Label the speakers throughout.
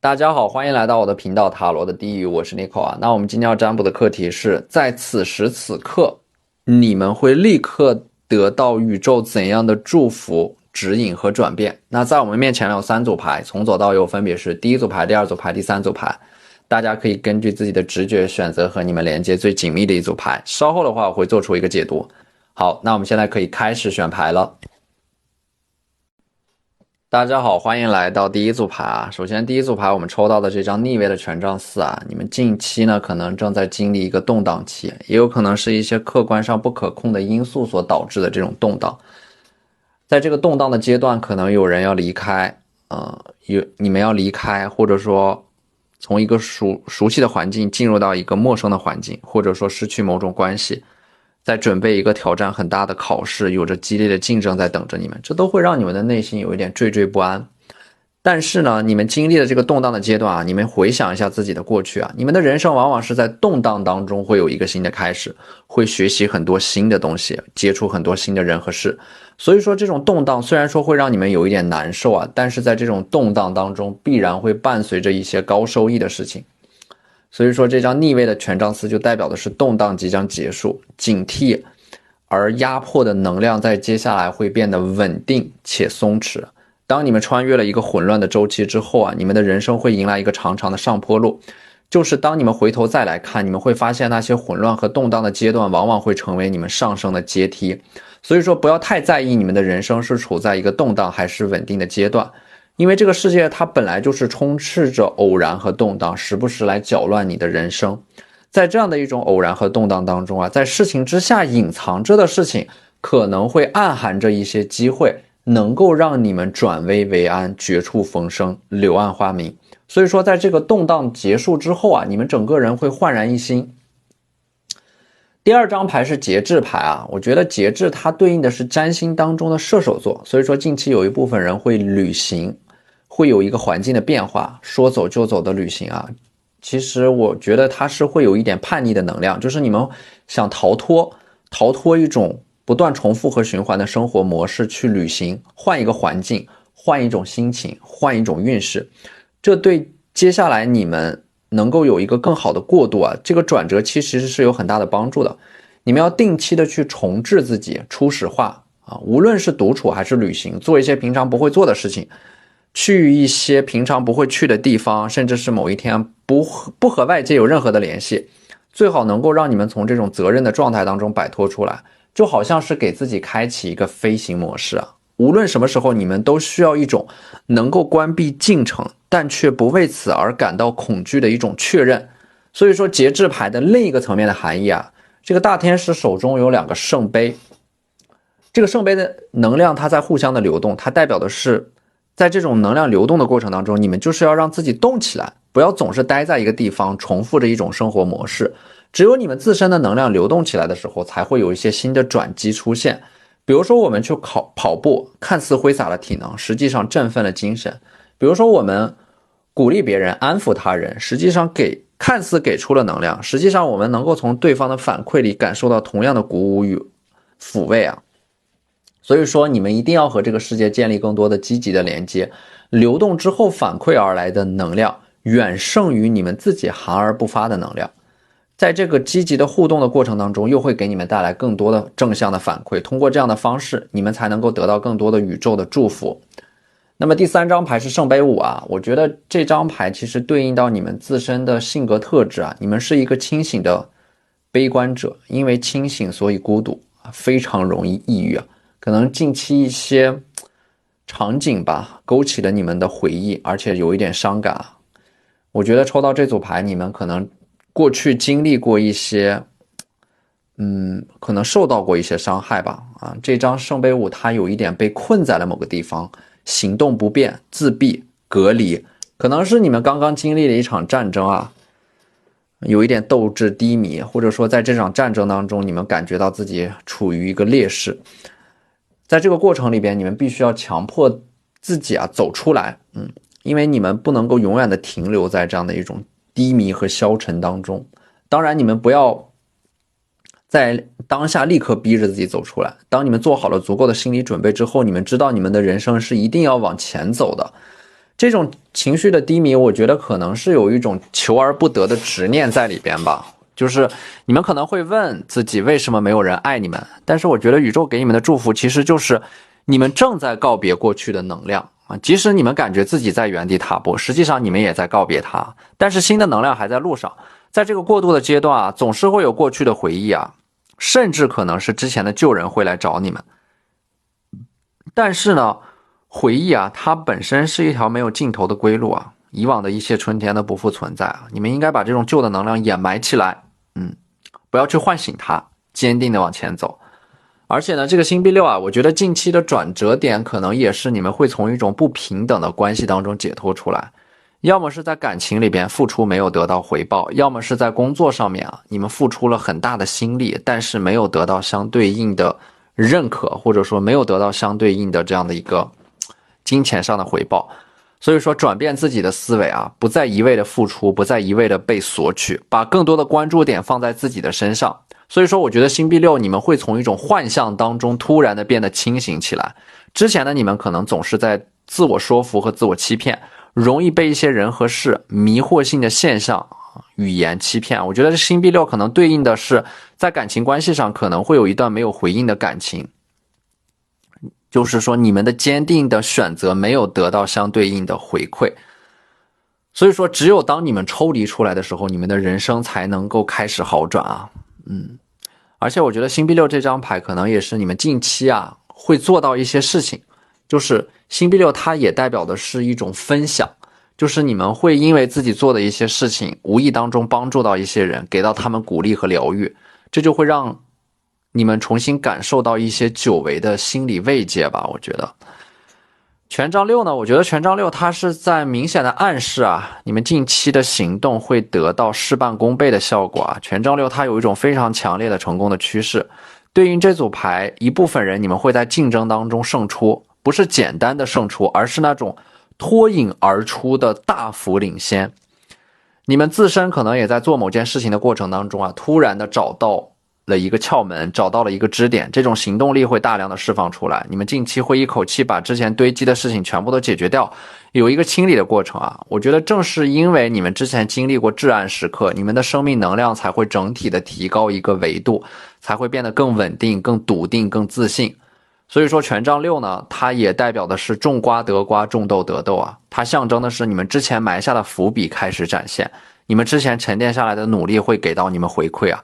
Speaker 1: 大家好，欢迎来到我的频道塔罗的地狱，我是 Nico 啊。那我们今天要占卜的课题是在此时此刻，你们会立刻得到宇宙怎样的祝福、指引和转变？那在我们面前有3组牌，从左到右分别是第一组牌、第2组牌、第3组牌。大家可以根据自己的直觉选择和你们连接最紧密的一组牌。稍后的话我会做出一个解读。好，那我们现在可以开始选牌了。大家好，欢迎来到第一组牌啊。首先第一组牌我们抽到的这张逆位的权杖4啊，你们近期呢可能正在经历一个动荡期，也有可能是一些客观上不可控的因素所导致的这种动荡。在这个动荡的阶段，可能有人要离开，你们要离开，或者说从一个熟悉的环境进入到一个陌生的环境，或者说失去某种关系，在准备一个挑战很大的考试，有着激烈的竞争在等着你们，这都会让你们的内心有一点惴惴不安。但是呢，你们经历了这个动荡的阶段啊，你们回想一下自己的过去啊，你们的人生往往是在动荡当中会有一个新的开始，会学习很多新的东西，接触很多新的人和事。所以说这种动荡虽然说会让你们有一点难受啊，但是在这种动荡当中必然会伴随着一些高收益的事情。所以说这张逆位的权杖4就代表的是动荡即将结束，警惕而压迫的能量在接下来会变得稳定且松弛。当你们穿越了一个混乱的周期之后啊，你们的人生会迎来一个长长的上坡路，就是当你们回头再来看，你们会发现那些混乱和动荡的阶段往往会成为你们上升的阶梯。所以说不要太在意你们的人生是处在一个动荡还是稳定的阶段，因为这个世界它本来就是充斥着偶然和动荡，时不时来搅乱你的人生。在这样的一种偶然和动荡当中啊，在事情之下隐藏着的事情可能会暗含着一些机会，能够让你们转危为安，绝处逢生，柳暗花明。所以说在这个动荡结束之后啊，你们整个人会焕然一新。第2张牌是节制牌啊，我觉得节制它对应的是占星当中的射手座，所以说近期有一部分人会旅行，会有一个环境的变化，说走就走的旅行啊。其实我觉得它是会有一点叛逆的能量，就是你们想逃脱一种不断重复和循环的生活模式去旅行，换一个环境，换一种心情，换一种运势，这对接下来你们能够有一个更好的过渡啊，这个转折期其实是有很大的帮助的。你们要定期的去重置自己，初始化啊，无论是独处还是旅行，做一些平常不会做的事情，去一些平常不会去的地方，甚至是某一天不和外界有任何的联系，最好能够让你们从这种责任的状态当中摆脱出来，就好像是给自己开启一个飞行模式啊。无论什么时候，你们都需要一种能够关闭进程，但却不为此而感到恐惧的一种确认。所以说节制牌的另一个层面的含义啊，这个大天使手中有2个圣杯，这个圣杯的能量它在互相的流动，它代表的是在这种能量流动的过程当中，你们就是要让自己动起来，不要总是待在一个地方重复着一种生活模式。只有你们自身的能量流动起来的时候，才会有一些新的转机出现。比如说我们去跑步，看似挥洒了体能，实际上振奋了精神。比如说我们鼓励别人，安抚他人，实际上看似给出了能量，实际上我们能够从对方的反馈里感受到同样的鼓舞与抚慰啊。所以说你们一定要和这个世界建立更多的积极的连接，流动之后反馈而来的能量远胜于你们自己含而不发的能量。在这个积极的互动的过程当中，又会给你们带来更多的正向的反馈，通过这样的方式，你们才能够得到更多的宇宙的祝福。那么第3张牌是圣杯5啊，我觉得这张牌其实对应到你们自身的性格特质啊，你们是一个清醒的悲观者，因为清醒所以孤独，非常容易抑郁啊。可能近期一些场景吧，勾起了你们的回忆，而且有一点伤感啊。我觉得抽到这组牌，你们可能过去经历过一些可能受到过一些伤害吧啊。这张圣杯5它有一点被困在了某个地方，行动不便，自闭，隔离，可能是你们刚刚经历了一场战争啊，有一点斗志低迷，或者说在这场战争当中你们感觉到自己处于一个劣势。在这个过程里边，你们必须要强迫自己啊走出来，因为你们不能够永远的停留在这样的一种低迷和消沉当中。当然你们不要在当下立刻逼着自己走出来，当你们做好了足够的心理准备之后，你们知道你们的人生是一定要往前走的，这种情绪的低迷，我觉得可能是有一种求而不得的执念在里边吧。就是你们可能会问自己为什么没有人爱你们，但是我觉得宇宙给你们的祝福其实就是你们正在告别过去的能量啊。即使你们感觉自己在原地踏步，实际上你们也在告别它，但是新的能量还在路上。在这个过渡的阶段啊，总是会有过去的回忆啊，甚至可能是之前的旧人会来找你们。但是呢，回忆啊，它本身是一条没有尽头的归路啊，以往的一切春天都不复存在啊。你们应该把这种旧的能量掩埋起来，不要去唤醒它，坚定的往前走。而且呢，这个星币六啊，我觉得近期的转折点可能也是你们会从一种不平等的关系当中解脱出来，要么是在感情里边付出没有得到回报，要么是在工作上面啊，你们付出了很大的心力，但是没有得到相对应的认可，或者说没有得到相对应的这样的一个金钱上的回报。所以说转变自己的思维啊，不再一味的付出，不再一味的被索取，把更多的关注点放在自己的身上。所以说我觉得星币六你们会从一种幻象当中突然的变得清醒起来。之前的你们可能总是在自我说服和自我欺骗，容易被一些人和事迷惑性的现象语言欺骗。我觉得这星币六可能对应的是在感情关系上可能会有一段没有回应的感情，就是说你们的坚定的选择没有得到相对应的回馈。所以说只有当你们抽离出来的时候，你们的人生才能够开始好转啊。而且我觉得星币六这张牌可能也是你们近期啊会做到一些事情，就是星币六它也代表的是一种分享，就是你们会因为自己做的一些事情无意当中帮助到一些人，给到他们鼓励和疗愈，这就会让你们重新感受到一些久违的心理慰藉吧。我觉得权杖六呢，我觉得权杖六它是在明显的暗示啊，你们近期的行动会得到事半功倍的效果啊。权杖六它有一种非常强烈的成功的趋势，对应这组牌，一部分人你们会在竞争当中胜出，不是简单的胜出，而是那种脱颖而出的大幅领先。你们自身可能也在做某件事情的过程当中啊，突然的找到了一个窍门，找到了一个支点，这种行动力会大量的释放出来。你们近期会一口气把之前堆积的事情全部都解决掉，有一个清理的过程啊。我觉得正是因为你们之前经历过至暗时刻，你们的生命能量才会整体的提高一个维度，才会变得更稳定、更笃定、更自信。所以说权杖六呢，它也代表的是种瓜得瓜，种豆得豆啊。它象征的是你们之前埋下的伏笔开始展现，你们之前沉淀下来的努力会给到你们回馈啊。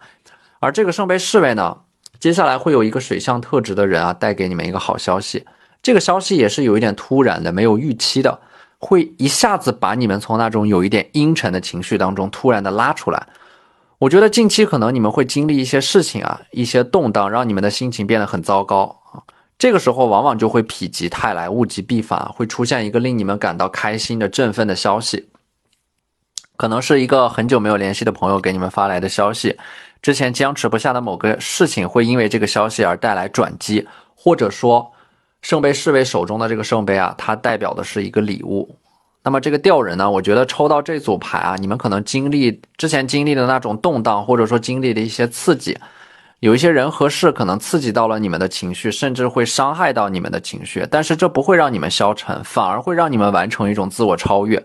Speaker 1: 而这个圣杯侍卫呢，接下来会有一个水象特质的人啊，带给你们一个好消息。这个消息也是有一点突然的，没有预期的，会一下子把你们从那种有一点阴沉的情绪当中突然的拉出来。我觉得近期可能你们会经历一些事情啊，一些动荡，让你们的心情变得很糟糕啊。这个时候往往就会否极泰来，物极必反，会出现一个令你们感到开心的振奋的消息。可能是一个很久没有联系的朋友给你们发来的消息，之前僵持不下的某个事情会因为这个消息而带来转机，或者说圣杯侍卫手中的这个圣杯啊，它代表的是一个礼物。那么这个吊人呢，我觉得抽到这组牌啊，你们可能之前经历的那种动荡，或者说经历的一些刺激，有一些人和事可能刺激到了你们的情绪，甚至会伤害到你们的情绪，但是这不会让你们消沉，反而会让你们完成一种自我超越。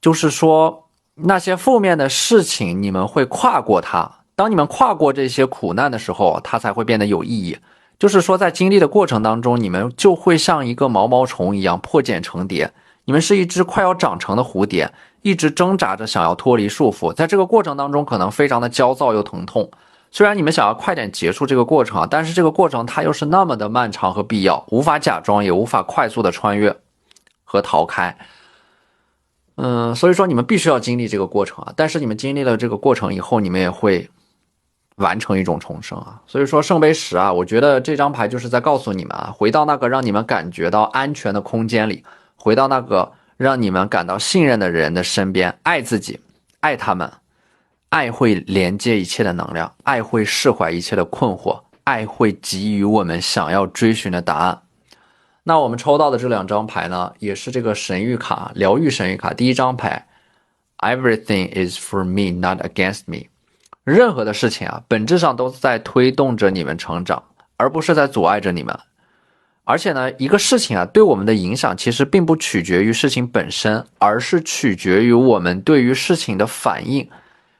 Speaker 1: 就是说那些负面的事情你们会跨过它，当你们跨过这些苦难的时候，它才会变得有意义。就是说在经历的过程当中，你们就会像一个毛毛虫一样破茧成蝶，你们是一只快要长成的蝴蝶，一直挣扎着想要脱离束缚，在这个过程当中可能非常的焦躁又疼痛。虽然你们想要快点结束这个过程，但是这个过程它又是那么的漫长和必要，无法假装，也无法快速的穿越和逃开。所以说你们必须要经历这个过程啊，但是你们经历了这个过程以后，你们也会完成一种重生啊。所以说圣杯十啊，我觉得这张牌就是在告诉你们啊，回到那个让你们感觉到安全的空间里，回到那个让你们感到信任的人的身边，爱自己，爱他们。爱会连接一切的能量，爱会释怀一切的困惑，爱会给予我们想要追寻的答案。那我们抽到的这两张牌呢，也是这个神谕卡，疗愈神谕卡。第一张牌 Everything is for me, not against me。 任何的事情啊，本质上都在推动着你们成长，而不是在阻碍着你们。而且呢，一个事情啊，对我们的影响其实并不取决于事情本身，而是取决于我们对于事情的反应。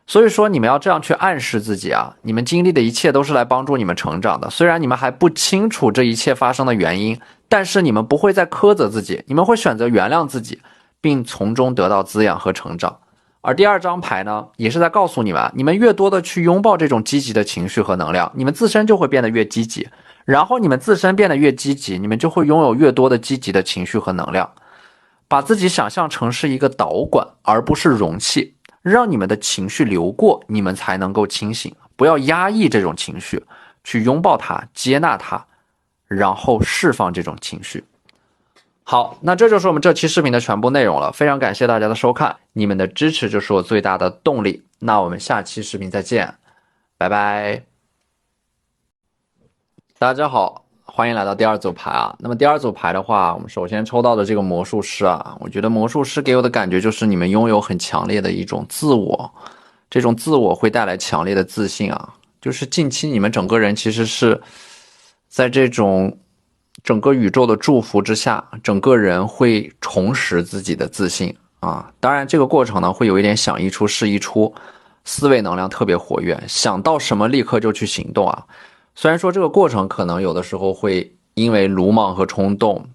Speaker 1: 所以说，你们要这样去暗示自己啊，你们经历的一切都是来帮助你们成长的。虽然你们还不清楚这一切发生的原因，但是你们不会再苛责自己，你们会选择原谅自己，并从中得到滋养和成长。而第二张牌呢，也是在告诉你们，你们越多的去拥抱这种积极的情绪和能量，你们自身就会变得越积极。然后你们自身变得越积极，你们就会拥有越多的积极的情绪和能量。把自己想象成是一个导管，而不是容器，让你们的情绪流过，你们才能够清醒。不要压抑这种情绪，去拥抱它，接纳它，然后释放这种情绪。好，那这就是我们这期视频的全部内容了，非常感谢大家的收看，你们的支持就是我最大的动力。那我们下期视频再见，拜拜。大家好，欢迎来到第二组牌啊。那么第二组牌的话，我们首先抽到的这个魔术师啊，我觉得魔术师给我的感觉就是你们拥有很强烈的一种自我，这种自我会带来强烈的自信啊。就是近期你们整个人其实是在这种整个宇宙的祝福之下，整个人会重拾自己的自信啊。当然这个过程呢，会有一点想一出是一出，思维能量特别活跃，想到什么立刻就去行动啊。虽然说这个过程可能有的时候会因为鲁莽和冲动，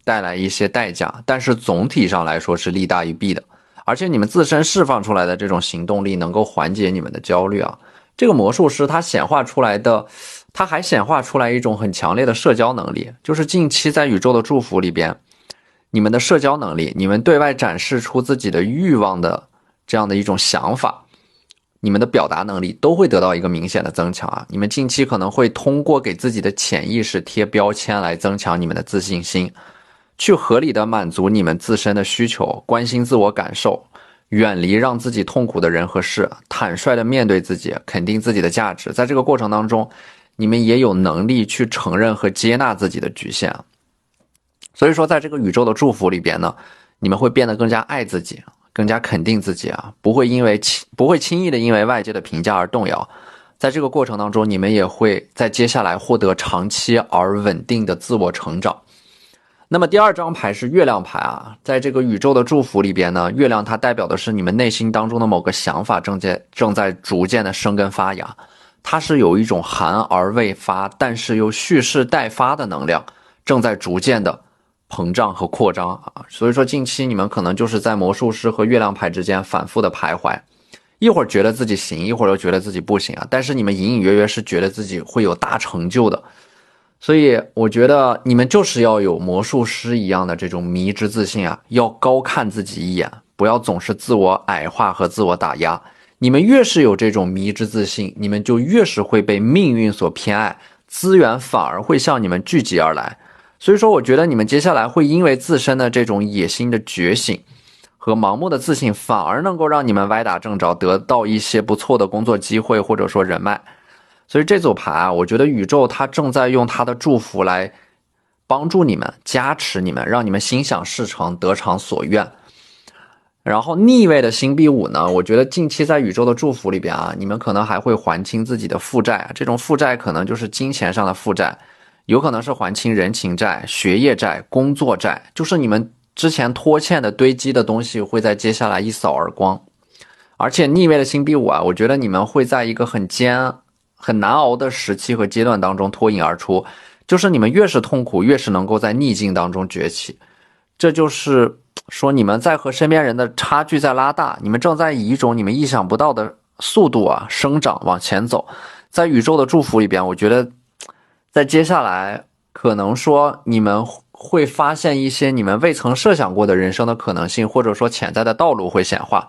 Speaker 1: 带来一些代价，但是总体上来说是利大于弊的。而且你们自身释放出来的这种行动力能够缓解你们的焦虑啊。这个魔术师他还显化出来一种很强烈的社交能力，就是近期在宇宙的祝福里边，你们的社交能力，你们对外展示出自己的欲望的这样的一种想法，你们的表达能力都会得到一个明显的增强啊！你们近期可能会通过给自己的潜意识贴标签来增强你们的自信心，去合理的满足你们自身的需求，关心自我感受，远离让自己痛苦的人和事，坦率的面对自己，肯定自己的价值。在这个过程当中，你们也有能力去承认和接纳自己的局限。所以说，在这个宇宙的祝福里边呢，你们会变得更加爱自己，更加肯定自己啊，不会轻易的因为外界的评价而动摇。在这个过程当中，你们也会在接下来获得长期而稳定的自我成长。那么第二张牌是月亮牌啊，在这个宇宙的祝福里边呢，月亮它代表的是你们内心当中的某个想法正在逐渐的生根发芽，它是有一种含而未发，但是又蓄势待发的能量，正在逐渐的膨胀和扩张啊。所以说近期你们可能就是在魔术师和月亮牌之间反复的徘徊，一会儿觉得自己行，一会儿又觉得自己不行啊，但是你们隐隐约约是觉得自己会有大成就的。所以我觉得你们就是要有魔术师一样的这种迷之自信啊，要高看自己一眼，不要总是自我矮化和自我打压。你们越是有这种迷之自信，你们就越是会被命运所偏爱，资源反而会向你们聚集而来。所以说我觉得你们接下来会因为自身的这种野心的觉醒和盲目的自信，反而能够让你们歪打正着，得到一些不错的工作机会或者说人脉。所以这组牌啊，我觉得宇宙它正在用它的祝福来帮助你们，加持你们，让你们心想事成，得偿所愿。然后逆位的星币五呢，我觉得近期在宇宙的祝福里边啊，你们可能还会还清自己的负债啊，这种负债可能就是金钱上的负债，有可能是还清人情债、学业债、工作债，就是你们之前拖欠的堆积的东西会在接下来一扫而光。而且逆位的星币五啊，我觉得你们会在一个很难熬的时期和阶段当中脱颖而出，就是你们越是痛苦，越是能够在逆境当中崛起。这就是说你们在和身边人的差距在拉大，你们正在以一种你们意想不到的速度啊生长往前走。在宇宙的祝福里边，我觉得在接下来可能说你们会发现一些你们未曾设想过的人生的可能性，或者说潜在的道路会显化。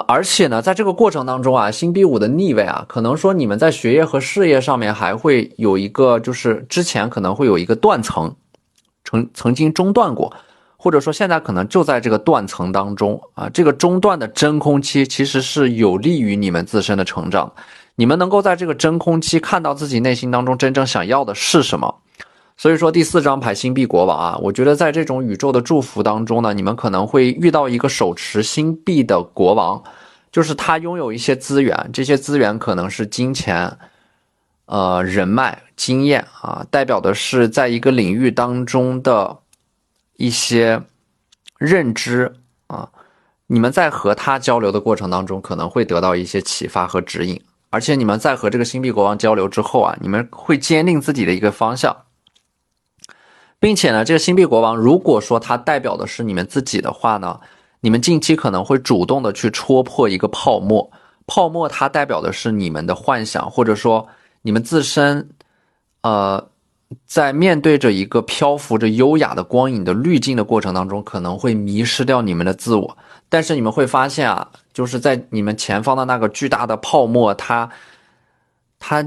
Speaker 1: 而且呢，在这个过程当中啊，星币五的逆位啊，可能说你们在学业和事业上面还会有一个，就是之前可能会有一个断层，曾经中断过，或者说现在可能就在这个断层当中啊。这个中断的真空期其实是有利于你们自身的成长，你们能够在这个真空期看到自己内心当中真正想要的是什么。所以说第四张牌星币国王啊，我觉得在这种宇宙的祝福当中呢，你们可能会遇到一个手持星币的国王，就是他拥有一些资源，这些资源可能是金钱、人脉、经验啊，代表的是在一个领域当中的一些认知啊。你们在和他交流的过程当中，可能会得到一些启发和指引，而且你们在和这个星币国王交流之后啊，你们会坚定自己的一个方向，并且呢，这个星币国王如果说它代表的是你们自己的话呢，你们近期可能会主动的去戳破一个泡沫，泡沫它代表的是你们的幻想，或者说你们自身在面对着一个漂浮着优雅的光影的滤镜的过程当中，可能会迷失掉你们的自我。但是你们会发现啊，就是在你们前方的那个巨大的泡沫，它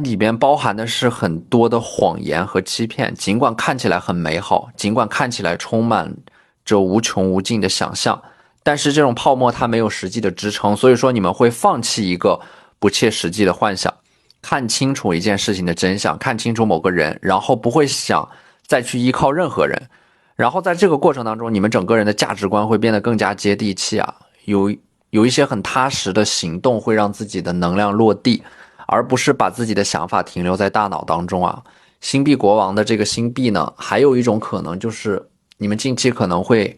Speaker 1: 里边包含的是很多的谎言和欺骗，尽管看起来很美好，尽管看起来充满着无穷无尽的想象，但是这种泡沫它没有实际的支撑，所以说你们会放弃一个不切实际的幻想，看清楚一件事情的真相，看清楚某个人，然后不会想再去依靠任何人。然后在这个过程当中，你们整个人的价值观会变得更加接地气啊，有一些很踏实的行动会让自己的能量落地，而不是把自己的想法停留在大脑当中啊。星币国王的这个星币呢，还有一种可能就是你们近期可能会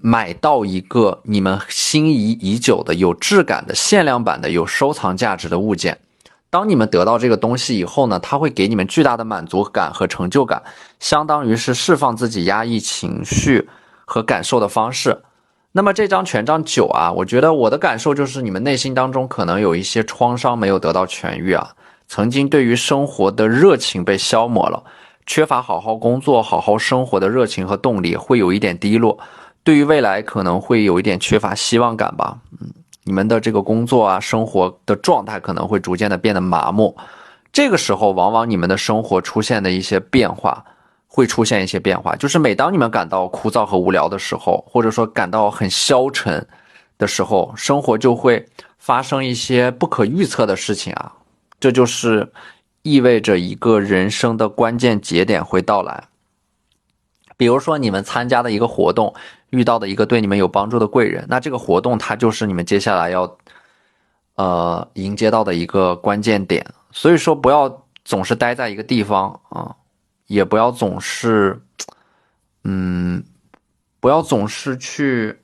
Speaker 1: 买到一个你们心仪已久的有质感的限量版的有收藏价值的物件。当你们得到这个东西以后呢，它会给你们巨大的满足感和成就感，相当于是释放自己压抑情绪和感受的方式。那么这张权杖9啊，我觉得我的感受就是你们内心当中可能有一些创伤没有得到痊愈啊，曾经对于生活的热情被消磨了，缺乏好好工作好好生活的热情和动力，会有一点低落，对于未来可能会有一点缺乏希望感吧。你们的这个工作啊，生活的状态可能会逐渐的变得麻木，这个时候往往你们的生活出现的一些变化，就是每当你们感到枯燥和无聊的时候，或者说感到很消沉的时候，生活就会发生一些不可预测的事情啊，这就是意味着一个人生的关键节点会到来。比如说你们参加的一个活动，遇到的一个对你们有帮助的贵人，那这个活动它就是你们接下来要迎接到的一个关键点。所以说不要总是待在一个地方啊，也不要总是去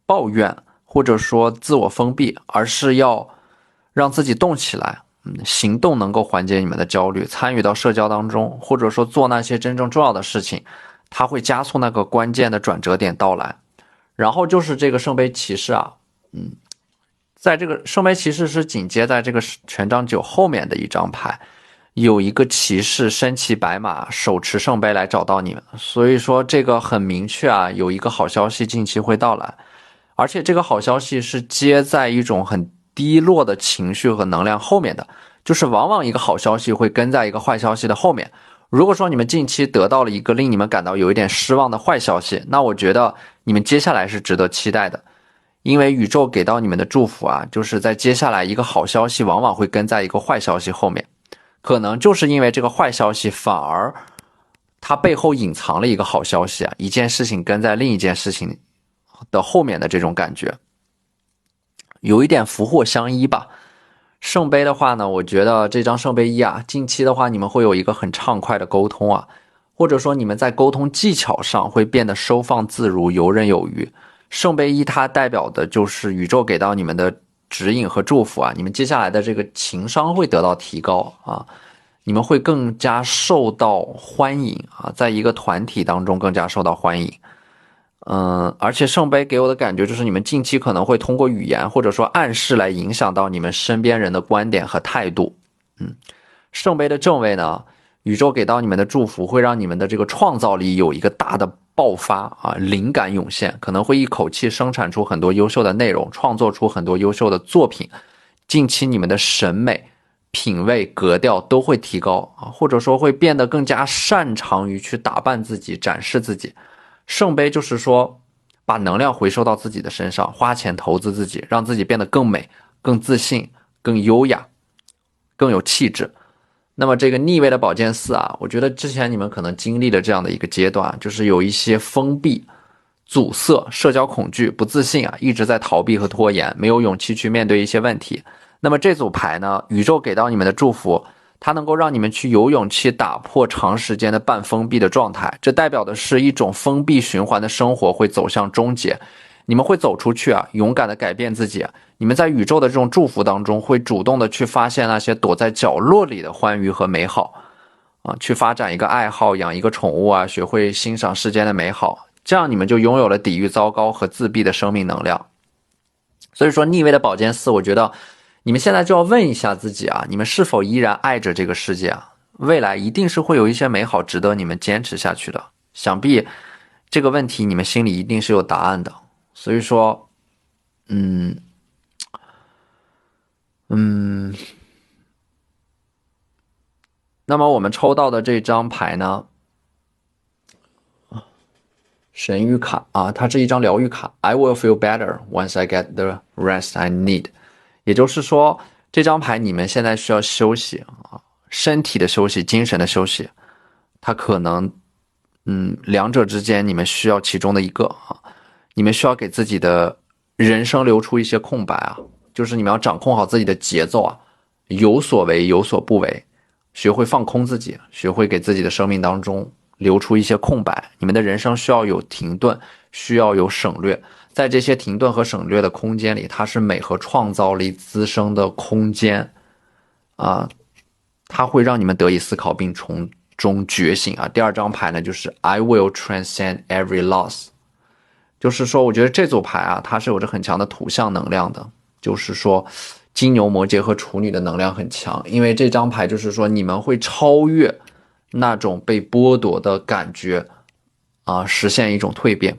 Speaker 1: 抱怨或者说自我封闭，而是要让自己动起来。行动能够缓解你们的焦虑，参与到社交当中，或者说做那些真正重要的事情，它会加速那个关键的转折点到来。然后就是这个圣杯骑士啊，在这个圣杯骑士是紧接在这个权杖9后面的一张牌，有一个骑士身骑白马，手持圣杯来找到你们，所以说这个很明确啊，有一个好消息近期会到来，而且这个好消息是接在一种很低落的情绪和能量后面的，就是往往一个好消息会跟在一个坏消息的后面。如果说你们近期得到了一个令你们感到有一点失望的坏消息，那我觉得你们接下来是值得期待的，因为宇宙给到你们的祝福啊，就是在接下来一个好消息往往会跟在一个坏消息后面，可能就是因为这个坏消息反而它背后隐藏了一个好消息啊，一件事情跟在另一件事情的后面的这种感觉，有一点福祸相依吧。圣杯的话呢，我觉得这张圣杯1啊，近期的话你们会有一个很畅快的沟通啊，或者说你们在沟通技巧上会变得收放自如，游刃有余。圣杯1它代表的就是宇宙给到你们的指引和祝福啊，你们接下来的这个情商会得到提高啊，你们会更加受到欢迎啊，在一个团体当中更加受到欢迎。而且圣杯给我的感觉就是你们近期可能会通过语言或者说暗示来影响到你们身边人的观点和态度。圣杯的正位呢，宇宙给到你们的祝福会让你们的这个创造力有一个大的爆发啊，灵感涌现，可能会一口气生产出很多优秀的内容，创作出很多优秀的作品。近期你们的审美、品味、格调都会提高啊，或者说会变得更加擅长于去打扮自己、展示自己。圣杯就是说把能量回收到自己的身上，花钱投资自己，让自己变得更美、更自信、更优雅、更有气质。那么这个逆位的宝剑4啊，我觉得之前你们可能经历了这样的一个阶段，就是有一些封闭、阻塞、社交恐惧、不自信啊，一直在逃避和拖延，没有勇气去面对一些问题。那么这组牌呢，宇宙给到你们的祝福，它能够让你们去有勇气打破长时间的半封闭的状态，这代表的是一种封闭循环的生活会走向终结。你们会走出去啊，勇敢的改变自己。你们在宇宙的这种祝福当中，会主动的去发现那些躲在角落里的欢愉和美好啊，去发展一个爱好，养一个宠物啊，学会欣赏世间的美好，这样你们就拥有了抵御糟糕和自闭的生命能量。所以说逆位的宝剑4，我觉得你们现在就要问一下自己啊，你们是否依然爱着这个世界啊？未来一定是会有一些美好值得你们坚持下去的。想必这个问题你们心里一定是有答案的。所以说，那么我们抽到的这张牌呢，神谕卡啊，它是一张疗愈卡 ，I will feel better once I get the rest I need。也就是说，这张牌你们现在需要休息啊，身体的休息，精神的休息，它可能，两者之间你们需要其中的一个啊，你们需要给自己的人生留出一些空白啊，就是你们要掌控好自己的节奏啊，有所为，有所不为，学会放空自己，学会给自己的生命当中留出一些空白。你们的人生需要有停顿，需要有省略，在这些停顿和省略的空间里，它是美和创造力滋生的空间啊，它会让你们得以思考并从中觉醒啊。第二张牌呢，就是 I will transcend every loss， 就是说我觉得这组牌啊，它是有着很强的图像能量的，就是说金牛、摩羯和处女的能量很强，因为这张牌就是说你们会超越那种被剥夺的感觉啊，实现一种蜕变。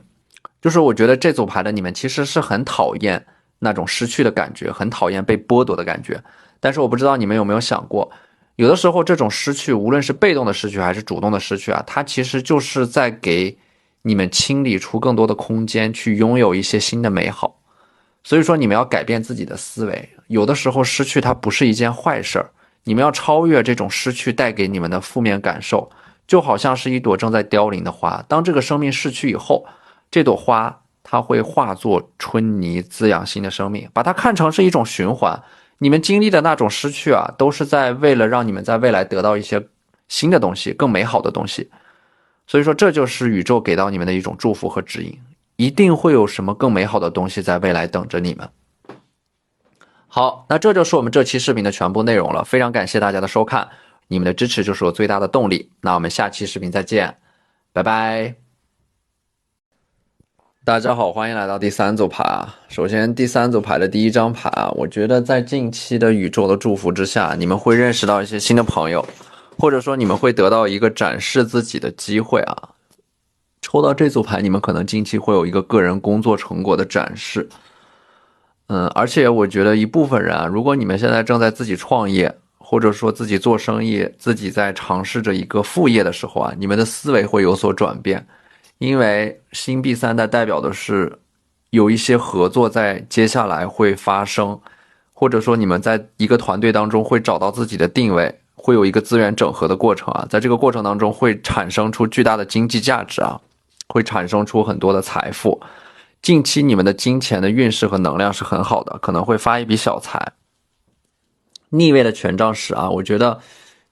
Speaker 1: 就是我觉得这组牌的你们其实是很讨厌那种失去的感觉，很讨厌被剥夺的感觉。但是我不知道你们有没有想过，有的时候这种失去，无论是被动的失去还是主动的失去啊，它其实就是在给你们清理出更多的空间，去拥有一些新的美好。所以说你们要改变自己的思维，有的时候失去它不是一件坏事儿，你们要超越这种失去带给你们的负面感受，就好像是一朵正在凋零的花，当这个生命逝去以后，这朵花它会化作春泥，滋养新的生命，把它看成是一种循环。你们经历的那种失去啊，都是在为了让你们在未来得到一些新的东西，更美好的东西。所以说这就是宇宙给到你们的一种祝福和指引，一定会有什么更美好的东西在未来等着你们。好，那这就是我们这期视频的全部内容了，非常感谢大家的收看，你们的支持就是我最大的动力。那我们下期视频再见，拜拜。大家好，欢迎来到第三组牌啊。首先第三组牌的第一张牌啊，我觉得在近期的宇宙的祝福之下，你们会认识到一些新的朋友，或者说你们会得到一个展示自己的机会啊。抽到这组牌，你们可能近期会有一个个人工作成果的展示。而且我觉得一部分人啊，如果你们现在正在自己创业，或者说自己做生意，自己在尝试着一个副业的时候啊，你们的思维会有所转变。因为星币3代表的是有一些合作在接下来会发生，或者说你们在一个团队当中会找到自己的定位，会有一个资源整合的过程啊，在这个过程当中会产生出巨大的经济价值啊，会产生出很多的财富。近期你们的金钱的运势和能量是很好的，可能会发一笔小财。逆位的权杖10啊，我觉得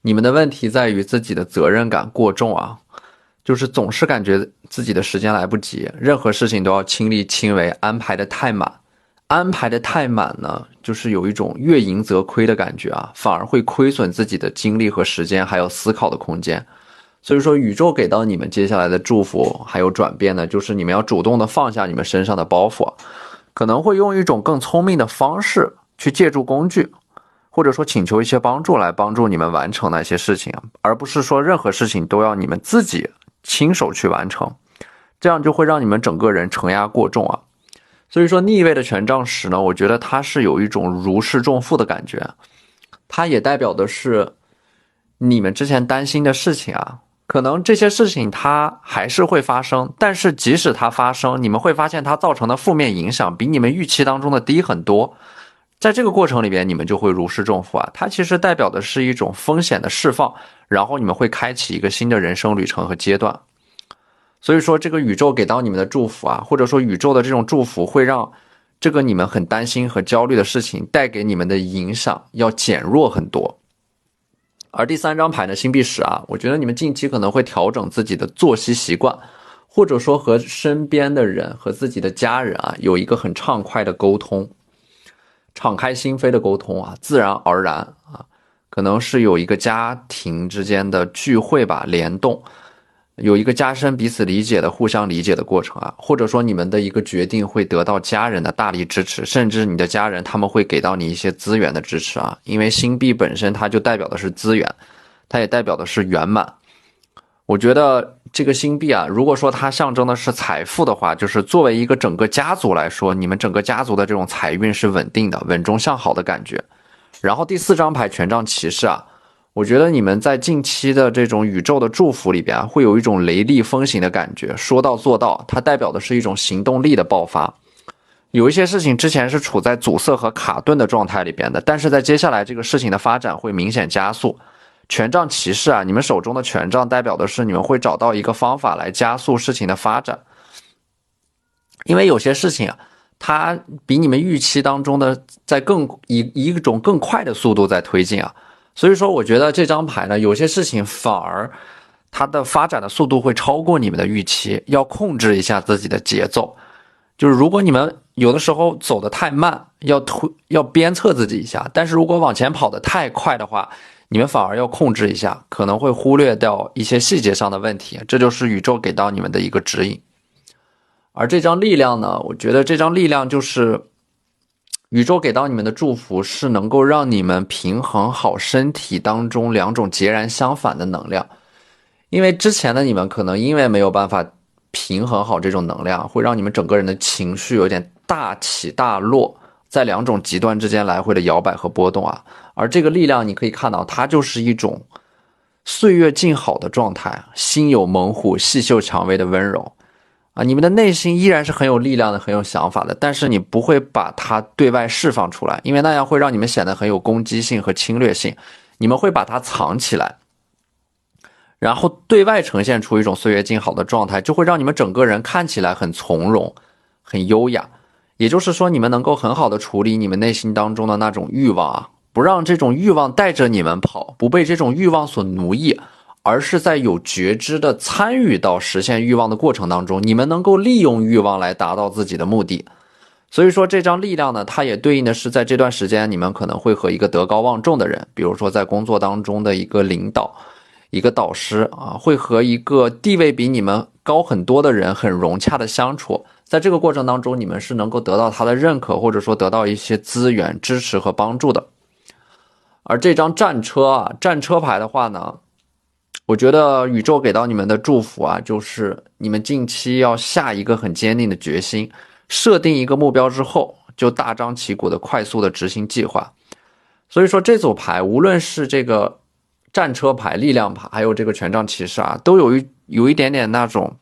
Speaker 1: 你们的问题在于自己的责任感过重啊，就是总是感觉自己的时间来不及，任何事情都要亲力亲为，安排的太满。安排的太满呢，就是有一种月盈则亏的感觉啊，反而会亏损自己的精力和时间，还有思考的空间。所以说宇宙给到你们接下来的祝福还有转变呢，就是你们要主动的放下你们身上的包袱，可能会用一种更聪明的方式去借助工具，或者说请求一些帮助来帮助你们完成那些事情，而不是说任何事情都要你们自己亲手去完成，这样就会让你们整个人承压过重啊。所以说逆位的权杖10呢，我觉得它是有一种如释重负的感觉，它也代表的是你们之前担心的事情啊，可能这些事情它还是会发生，但是即使它发生，你们会发现它造成的负面影响比你们预期当中的低很多。在这个过程里边，你们就会如释重负啊，它其实代表的是一种风险的释放，然后你们会开启一个新的人生旅程和阶段。所以说这个宇宙给到你们的祝福啊，或者说宇宙的这种祝福会让这个你们很担心和焦虑的事情带给你们的影响要减弱很多。而第3张牌呢，星币10啊，我觉得你们近期可能会调整自己的作息习惯，或者说和身边的人和自己的家人啊有一个很畅快的沟通，敞开心扉的沟通啊，自然而然啊，可能是有一个家庭之间的聚会吧，联动，有一个加深彼此理解的互相理解的过程啊，或者说你们的一个决定会得到家人的大力支持，甚至你的家人他们会给到你一些资源的支持啊，因为星币本身它就代表的是资源，它也代表的是圆满。我觉得这个星币啊，如果说它象征的是财富的话，就是作为一个整个家族来说，你们整个家族的这种财运是稳定的，稳中向好的感觉。然后第4张牌权杖骑士啊，我觉得你们在近期的这种宇宙的祝福里边啊，会有一种雷厉风行的感觉，说到做到，它代表的是一种行动力的爆发。有一些事情之前是处在阻塞和卡顿的状态里边的，但是在接下来这个事情的发展会明显加速。权杖骑士啊，你们手中的权杖代表的是你们会找到一个方法来加速事情的发展，因为有些事情啊，它比你们预期当中的在以一种更快的速度在推进啊，所以说我觉得这张牌呢，有些事情反而它的发展的速度会超过你们的预期，要控制一下自己的节奏。就是如果你们有的时候走得太慢，要鞭策自己一下，但是如果往前跑得太快的话，你们反而要控制一下，可能会忽略掉一些细节上的问题，这就是宇宙给到你们的一个指引。而这张力量呢，我觉得这张力量就是宇宙给到你们的祝福，是能够让你们平衡好身体当中2种截然相反的能量。因为之前的你们可能因为没有办法平衡好这种能量，会让你们整个人的情绪有点大起大落，在2种极端之间来回的摇摆和波动啊。而这个力量你可以看到，它就是一种岁月静好的状态，心有猛虎，细嗅蔷薇的温柔啊。你们的内心依然是很有力量的，很有想法的，但是你不会把它对外释放出来，因为那样会让你们显得很有攻击性和侵略性，你们会把它藏起来，然后对外呈现出一种岁月静好的状态，就会让你们整个人看起来很从容，很优雅。也就是说，你们能够很好的处理你们内心当中的那种欲望啊，不让这种欲望带着你们跑，不被这种欲望所奴役，而是在有觉知的参与到实现欲望的过程当中，你们能够利用欲望来达到自己的目的。所以说这张力量呢，它也对应的是在这段时间你们可能会和一个德高望重的人，比如说在工作当中的一个领导，一个导师啊，会和一个地位比你们高很多的人很融洽的相处，在这个过程当中你们是能够得到他的认可，或者说得到一些资源支持和帮助的。而这张战车啊，战车牌的话呢，我觉得宇宙给到你们的祝福啊，就是你们近期要下一个很坚定的决心，设定一个目标之后就大张旗鼓的快速的执行计划。所以说这组牌无论是这个战车牌、力量牌，还有这个权杖骑士啊，都有一点点那种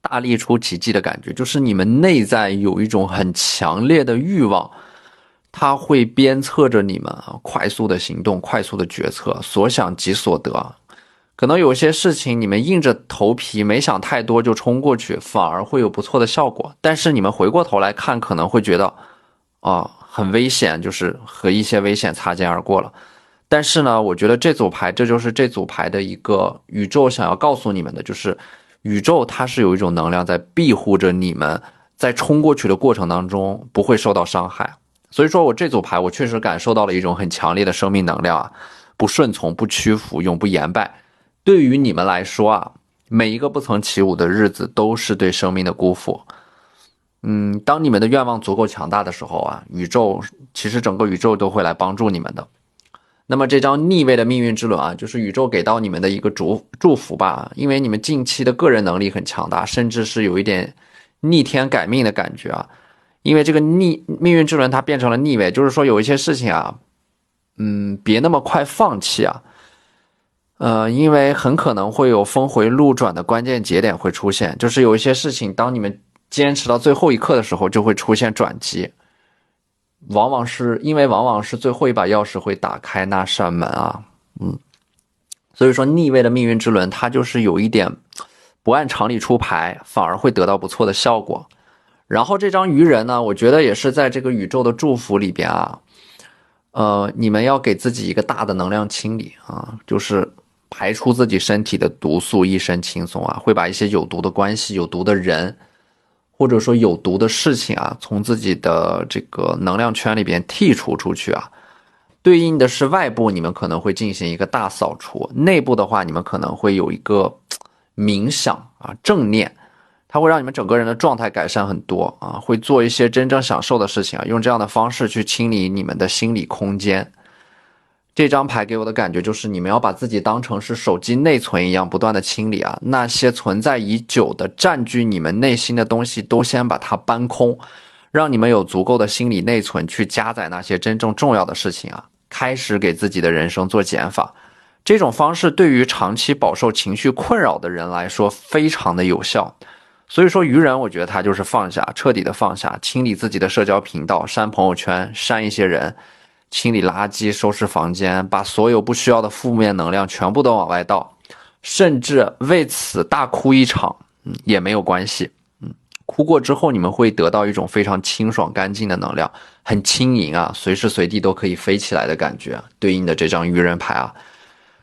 Speaker 1: 大力出奇迹的感觉，就是你们内在有一种很强烈的欲望，它会鞭策着你们快速的行动，快速的决策，所想即所得。可能有些事情你们硬着头皮没想太多就冲过去，反而会有不错的效果，但是你们回过头来看，可能会觉得很危险，就是和一些危险擦肩而过了。但是呢，我觉得这组牌，这就是这组牌的一个宇宙想要告诉你们的，就是宇宙它是有一种能量在庇护着你们，在冲过去的过程当中不会受到伤害。所以说我这组牌我确实感受到了一种很强烈的生命能量啊，不顺从，不屈服，永不言败。对于你们来说啊，每一个不曾起舞的日子都是对生命的辜负。当你们的愿望足够强大的时候啊，其实整个宇宙都会来帮助你们的。那么这张逆位的命运之轮啊，就是宇宙给到你们的一个祝福吧，因为你们近期的个人能力很强大，甚至是有一点逆天改命的感觉啊。因为这个命运之轮它变成了逆位，就是说有一些事情啊，别那么快放弃啊。因为很可能会有峰回路转的关键节点会出现，就是有一些事情当你们坚持到最后一刻的时候就会出现转机，往往是最后一把钥匙会打开那扇门啊。所以说逆位的命运之轮它就是有一点不按常理出牌，反而会得到不错的效果。然后这张愚人呢，我觉得也是在这个宇宙的祝福里边啊，你们要给自己一个大的能量清理啊，就是排出自己身体的毒素，一身轻松啊，会把一些有毒的关系、有毒的人，或者说有毒的事情啊，从自己的这个能量圈里边剔除出去啊。对应的是外部，你们可能会进行一个大扫除；内部的话，你们可能会有一个冥想啊，正念。它会让你们整个人的状态改善很多啊，会做一些真正享受的事情啊，用这样的方式去清理你们的心理空间。这张牌给我的感觉就是，你们要把自己当成是手机内存一样，不断的清理啊，那些存在已久的占据你们内心的东西，都先把它搬空，让你们有足够的心理内存去加载那些真正重要的事情啊，开始给自己的人生做减法。这种方式对于长期饱受情绪困扰的人来说非常的有效。所以说愚人，我觉得他就是放下，彻底的放下，清理自己的社交频道，删朋友圈，删一些人，清理垃圾，收拾房间，把所有不需要的负面能量全部都往外倒，甚至为此大哭一场，也没有关系。哭过之后，你们会得到一种非常清爽干净的能量，很轻盈啊，随时随地都可以飞起来的感觉。对应的这张愚人牌啊。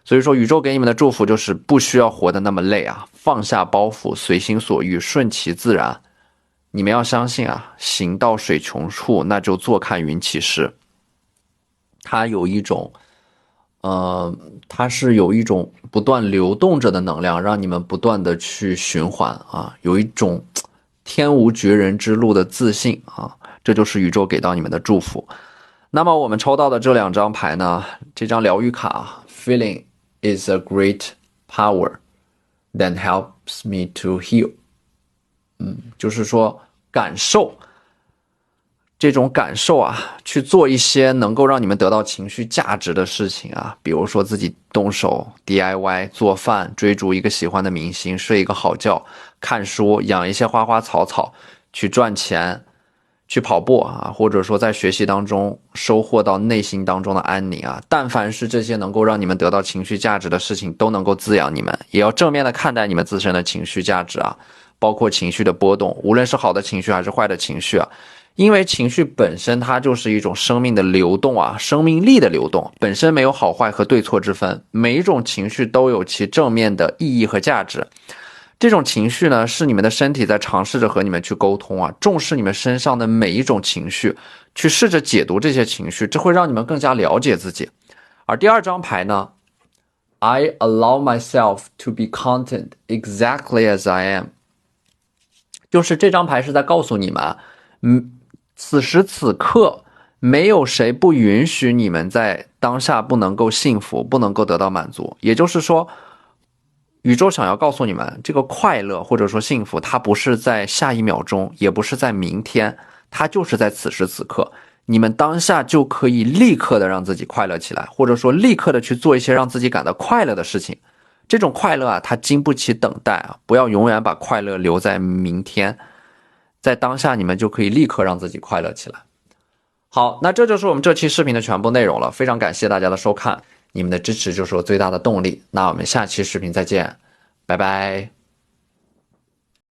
Speaker 1: 所以说，宇宙给你们的祝福就是不需要活得那么累啊，放下包袱，随心所欲，顺其自然。你们要相信啊，行到水穷处，那就坐看云起时。它有一种，它是有一种不断流动着的能量，让你们不断的去循环啊，有一种天无绝人之路的自信啊，这就是宇宙给到你们的祝福。那么我们抽到的这两张牌呢，这张疗愈卡 Feeling is a great power that helps me to heal。就是说感受这种感受啊，去做一些能够让你们得到情绪价值的事情啊，比如说自己动手 DIY 做饭，追逐一个喜欢的明星，睡一个好觉，看书，养一些花花草草，去赚钱，去跑步啊，或者说在学习当中收获到内心当中的安宁啊，但凡是这些能够让你们得到情绪价值的事情，都能够滋养你们，也要正面的看待你们自身的情绪价值啊，包括情绪的波动，无论是好的情绪还是坏的情绪啊。因为情绪本身它就是一种生命的流动啊，生命力的流动，本身没有好坏和对错之分，每一种情绪都有其正面的意义和价值。这种情绪呢，是你们的身体在尝试着和你们去沟通啊，重视你们身上的每一种情绪，去试着解读这些情绪，这会让你们更加了解自己。而第二张牌呢， I allow myself to be content exactly as I am， 就是这张牌是在告诉你们，此时此刻没有谁不允许你们在当下不能够幸福，不能够得到满足。也就是说，宇宙想要告诉你们，这个快乐或者说幸福，它不是在下一秒钟，也不是在明天，它就是在此时此刻。你们当下就可以立刻的让自己快乐起来，或者说立刻的去做一些让自己感到快乐的事情。这种快乐啊，它经不起等待啊，不要永远把快乐留在明天。在当下，你们就可以立刻让自己快乐起来。好，那这就是我们这期视频的全部内容了，非常感谢大家的收看，你们的支持就是我最大的动力。那我们下期视频再见，拜拜。